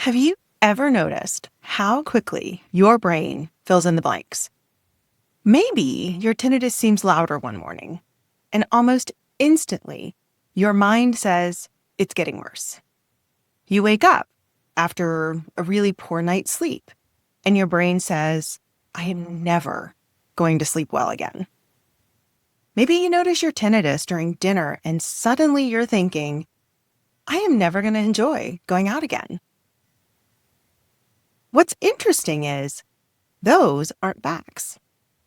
Have you ever noticed how quickly your brain fills in the blanks? Maybe your tinnitus seems louder one morning, and almost instantly, your mind says it's getting worse. You wake up after a really poor night's sleep, and your brain says, I am never going to sleep well again. Maybe you notice your tinnitus during dinner, and suddenly you're thinking, I am never going to enjoy going out again. What's interesting is those aren't facts.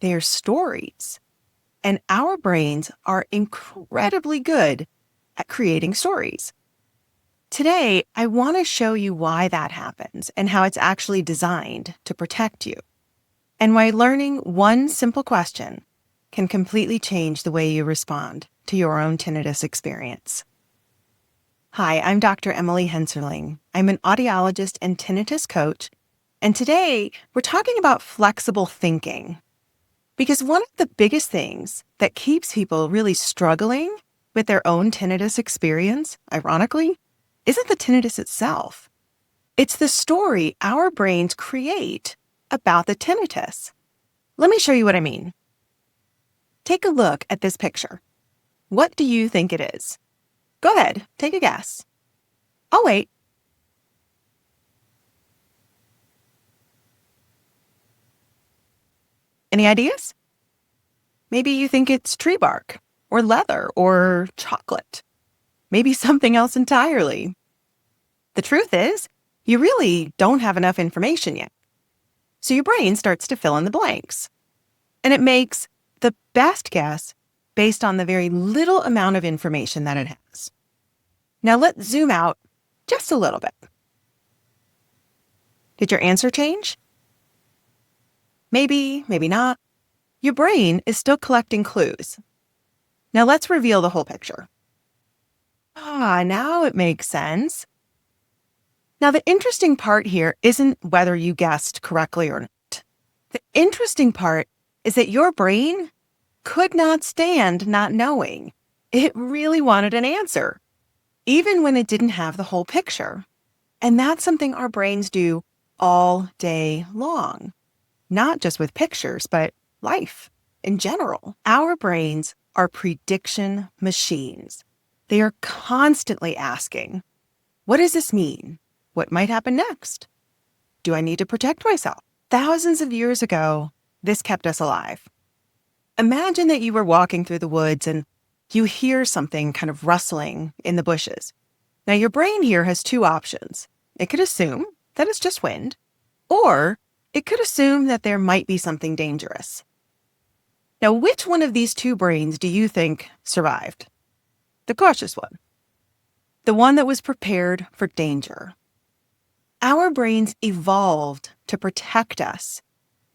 They're stories. And our brains are incredibly good at creating stories. Today, I want to show you why that happens and how it's actually designed to protect you, and why learning one simple question can completely change the way you respond to your own tinnitus experience. Hi, I'm Dr. Emily Henserling. I'm an audiologist and tinnitus coach. And today, we're talking about flexible thinking. Because one of the biggest things that keeps people really struggling with their own tinnitus experience, ironically, isn't the tinnitus itself. It's the story our brains create about the tinnitus. Let me show you what I mean. Take a look at this picture. What do you think it is? Go ahead, take a guess. I'll wait. Any ideas? Maybe you think it's tree bark, or leather, or chocolate. Maybe something else entirely. The truth is, you really don't have enough information yet. So your brain starts to fill in the blanks. And it makes the best guess based on the very little amount of information that it has. Now let's zoom out just a little bit. Did your answer change? Maybe, maybe not. Your brain is still collecting clues. Now let's reveal the whole picture. Now it makes sense. Now the interesting part here isn't whether you guessed correctly or not. The interesting part is that your brain could not stand not knowing. It really wanted an answer, even when it didn't have the whole picture. And that's something our brains do all day long. Not just with pictures, but life in general. Our brains are prediction machines. They are constantly asking, what does this mean? What might happen next? Do I need to protect myself? Thousands of years ago, this kept us alive. Imagine that you were walking through the woods and you hear something kind of rustling in the bushes. Now, your brain here has two options. It could assume that it's just wind, or it could assume that there might be something dangerous. Now, which one of these two brains do you think survived? The cautious one. The one that was prepared for danger. Our brains evolved to protect us,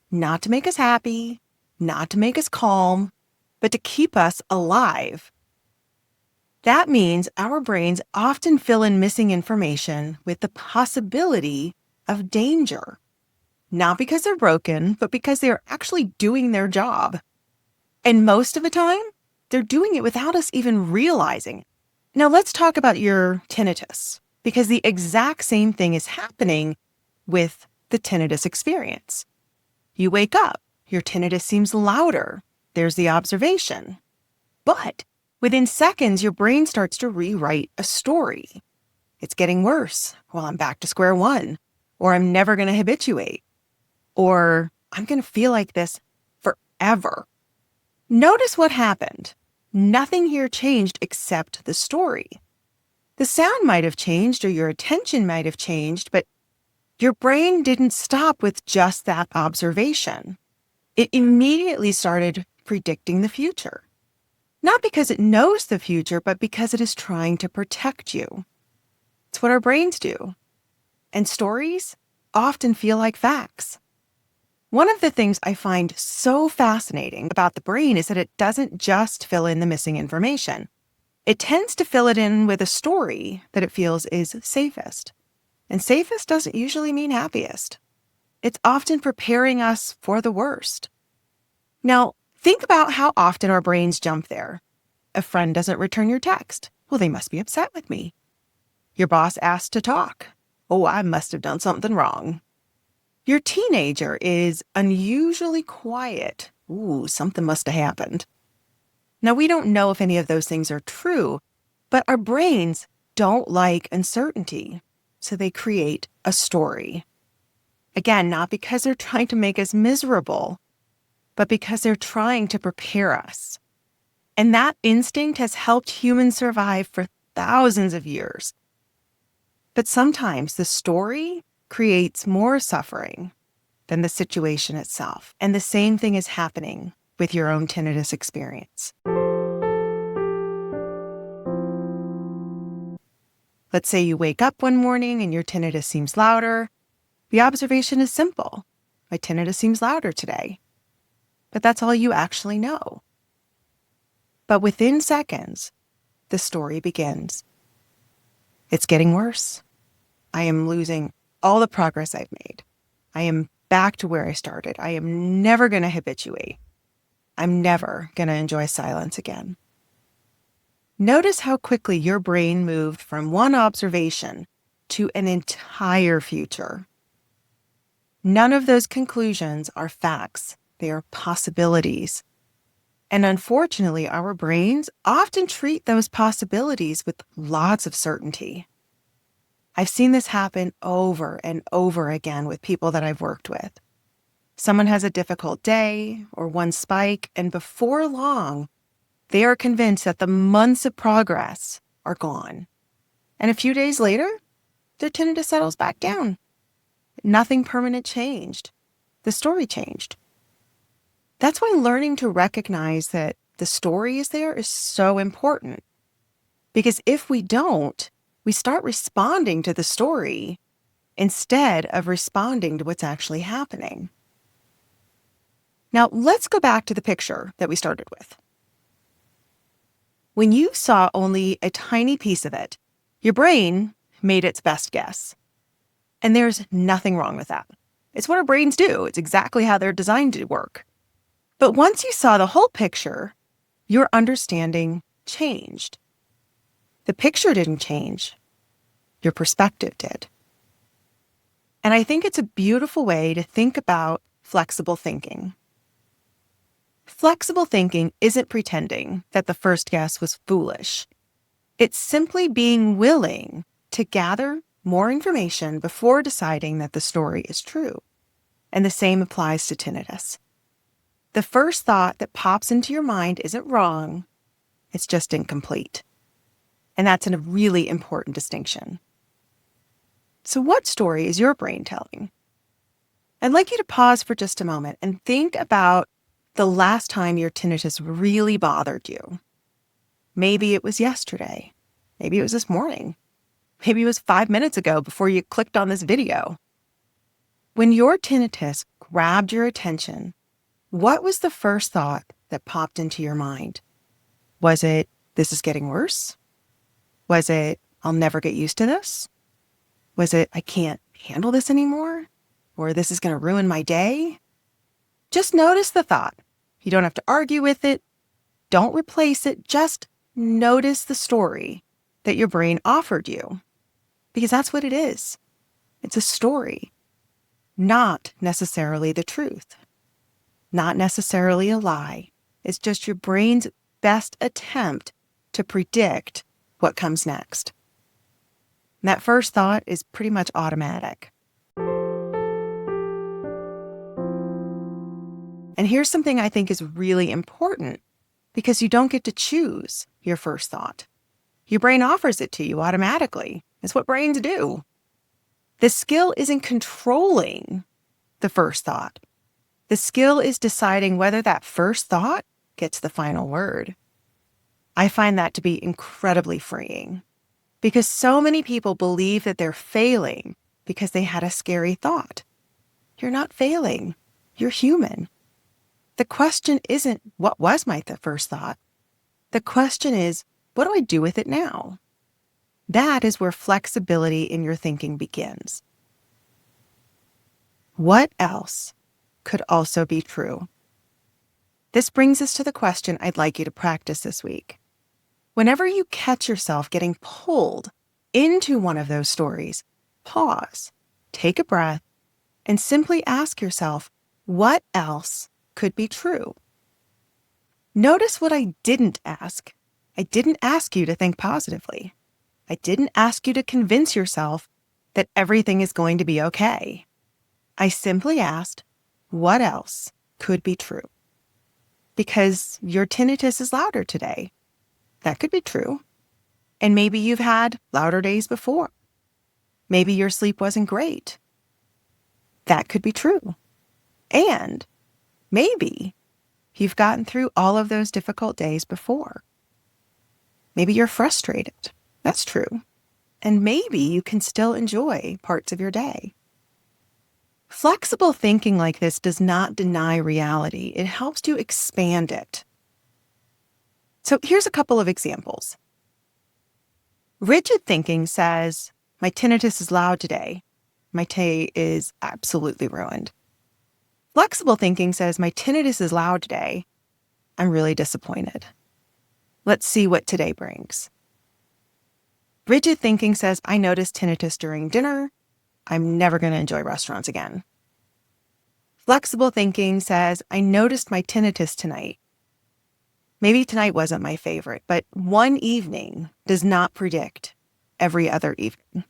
not to make us happy, not to make us calm, but to keep us alive. That means our brains often fill in missing information with the possibility of danger. Not because they're broken, but because they're actually doing their job. And most of the time, they're doing it without us even realizing it. Now let's talk about your tinnitus, because the exact same thing is happening with the tinnitus experience. You wake up, your tinnitus seems louder. There's the observation. But within seconds, your brain starts to rewrite a story. It's getting worse. Well, I'm back to square one. Or I'm never going to habituate. Or I'm going to feel like this forever. Notice what happened. Nothing here changed except the story. The sound might have changed or your attention might have changed, but your brain didn't stop with just that observation. It immediately started predicting the future. Not because it knows the future, but because it is trying to protect you. It's what our brains do. And stories often feel like facts. One of the things I find so fascinating about the brain is that it doesn't just fill in the missing information. It tends to fill it in with a story that it feels is safest. And safest doesn't usually mean happiest. It's often preparing us for the worst. Now, think about how often our brains jump there. A friend doesn't return your text. Well, they must be upset with me. Your boss asked to talk. oh, I must have done something wrong. Your teenager is unusually quiet. Ooh, something must have happened. Now, we don't know if any of those things are true, but our brains don't like uncertainty, so they create a story. Again, not because they're trying to make us miserable, but because they're trying to prepare us. And that instinct has helped humans survive for thousands of years. But sometimes the story creates more suffering than the situation itself. And the same thing is happening with your own tinnitus experience. Let's say you wake up one morning and your tinnitus seems louder. The observation is simple. My tinnitus seems louder today. But that's all you actually know. But within seconds, the story begins. It's getting worse. I am losing all the progress I've made. I am back to where I started. I am never going to habituate. I'm never going to enjoy silence again. Notice how quickly your brain moved from one observation to an entire future. None of those conclusions are facts. They are possibilities. And unfortunately, our brains often treat those possibilities with lots of certainty. I've seen this happen over and over again with people that I've worked with. Someone has a difficult day or one spike, and before long, they are convinced that the months of progress are gone. And a few days later, their tinnitus settles back down. Nothing permanent changed. The story changed. That's why learning to recognize that the story is there is so important. Because if we don't, we start responding to the story instead of responding to what's actually happening. Now, let's go back to the picture that we started with. When you saw only a tiny piece of it, your brain made its best guess. And there's nothing wrong with that. It's what our brains do. It's exactly how they're designed to work. But once you saw the whole picture, your understanding changed. The picture didn't change. Your perspective did. And I think it's a beautiful way to think about flexible thinking. Flexible thinking isn't pretending that the first guess was foolish. It's simply being willing to gather more information before deciding that the story is true. And the same applies to tinnitus. The first thought that pops into your mind isn't wrong, it's just incomplete. And that's a really important distinction. So what story is your brain telling? I'd like you to pause for just a moment and think about the last time your tinnitus really bothered you. Maybe it was yesterday. Maybe it was this morning. Maybe it was 5 minutes ago before you clicked on this video. When your tinnitus grabbed your attention, what was the first thought that popped into your mind? Was it, this is getting worse? Was it, I'll never get used to this? Was it, I can't handle this anymore? Or this is going to ruin my day? Just notice the thought. You don't have to argue with it. Don't replace it. Just notice the story that your brain offered you. Because that's what it is. It's a story, not necessarily the truth, not necessarily a lie. It's just your brain's best attempt to predict what comes next. And that first thought is pretty much automatic. And here's something I think is really important, because you don't get to choose your first thought. Your brain offers it to you automatically. It's what brains do. The skill isn't controlling the first thought. The skill is deciding whether that first thought gets the final word. I find that to be incredibly freeing, because so many people believe that they're failing because they had a scary thought. You're not failing. You're human. The question isn't, what was my first thought? The question is, what do I do with it now? That is where flexibility in your thinking begins. What else could also be true? This brings us to the question I'd like you to practice this week. Whenever you catch yourself getting pulled into one of those stories, pause, take a breath, and simply ask yourself, what else could be true? Notice what I didn't ask. I didn't ask you to think positively. I didn't ask you to convince yourself that everything is going to be okay. I simply asked, what else could be true? Because your tinnitus is louder today. That could be true. And maybe you've had louder days before. Maybe your sleep wasn't great. That could be true. And maybe you've gotten through all of those difficult days before. Maybe you're frustrated. That's true. And maybe you can still enjoy parts of your day. Flexible thinking like this does not deny reality. It helps to expand it. So here's a couple of examples. Rigid thinking says, my tinnitus is loud today. My day is absolutely ruined. Flexible thinking says, my tinnitus is loud today. I'm really disappointed. Let's see what today brings. Rigid thinking says, I noticed tinnitus during dinner. I'm never going to enjoy restaurants again. Flexible thinking says, I noticed my tinnitus tonight. Maybe tonight wasn't my favorite, but one evening does not predict every other evening.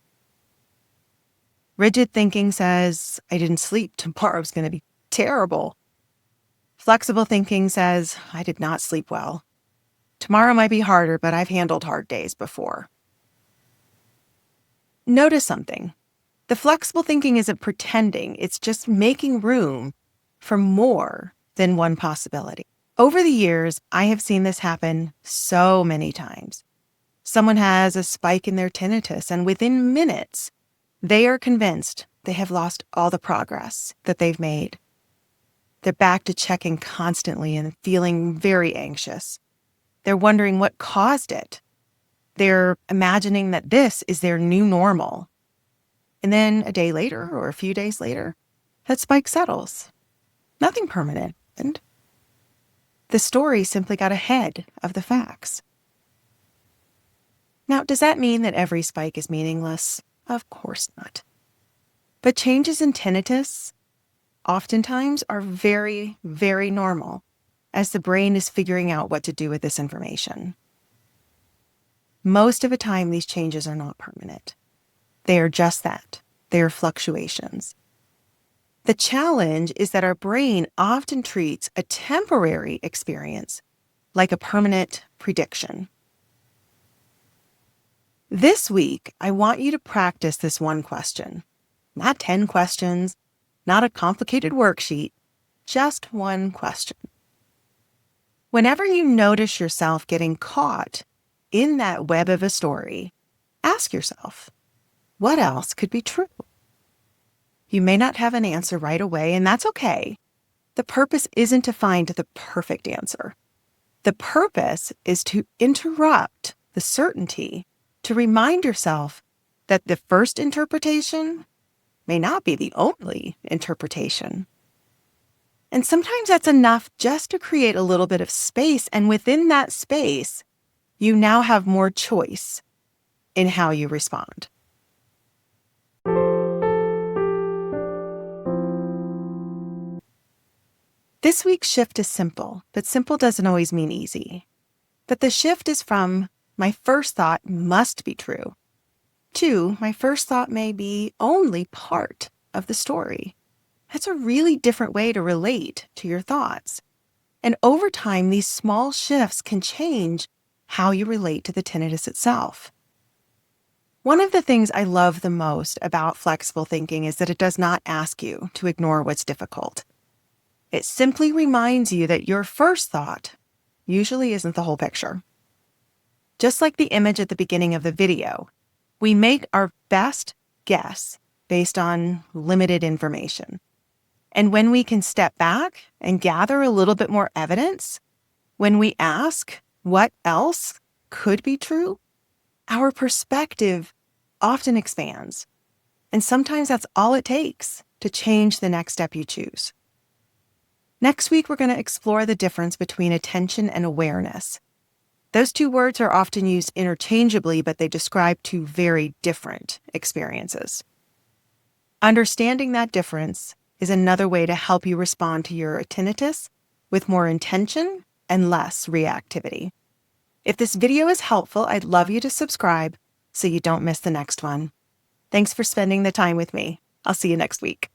Rigid thinking says, I didn't sleep. Tomorrow's going to be terrible. Flexible thinking says, I did not sleep well. Tomorrow might be harder, but I've handled hard days before. Notice something. The flexible thinking isn't pretending. It's just making room for more than one possibility. Over the years, I have seen this happen so many times. Someone has a spike in their tinnitus, and within minutes, they are convinced they have lost all the progress that they've made. They're back to checking constantly and feeling very anxious. They're wondering what caused it. They're imagining that this is their new normal. And then a day later or a few days later, that spike settles. Nothing permanent happened. The story simply got ahead of the facts. Now, does that mean that every spike is meaningless? Of course not. But changes in tinnitus oftentimes are very, very normal as the brain is figuring out what to do with this information. Most of the time, these changes are not permanent. They are just that. They are fluctuations. The challenge is that our brain often treats a temporary experience like a permanent prediction. This week, I want you to practice this one question. Not 10 questions, not a complicated worksheet, just one question. Whenever you notice yourself getting caught in that web of a story, ask yourself, what else could be true? You may not have an answer right away, and that's okay. The purpose isn't to find the perfect answer. The purpose is to interrupt the certainty, to remind yourself that the first interpretation may not be the only interpretation. And sometimes that's enough just to create a little bit of space, and within that space, you now have more choice in how you respond. This week's shift is simple, but simple doesn't always mean easy. But the shift is from, my first thought must be true, to, my first thought may be only part of the story. That's a really different way to relate to your thoughts. And over time, these small shifts can change how you relate to the tinnitus itself. One of the things I love the most about flexible thinking is that it does not ask you to ignore what's difficult. It simply reminds you that your first thought usually isn't the whole picture. Just like the image at the beginning of the video, we make our best guess based on limited information. And when we can step back and gather a little bit more evidence, when we ask what else could be true, our perspective often expands. And sometimes that's all it takes to change the next step you choose. Next week, we're going to explore the difference between attention and awareness. Those two words are often used interchangeably, but they describe two very different experiences. Understanding that difference is another way to help you respond to your tinnitus with more intention and less reactivity. If this video is helpful, I'd love you to subscribe so you don't miss the next one. Thanks for spending the time with me. I'll see you next week.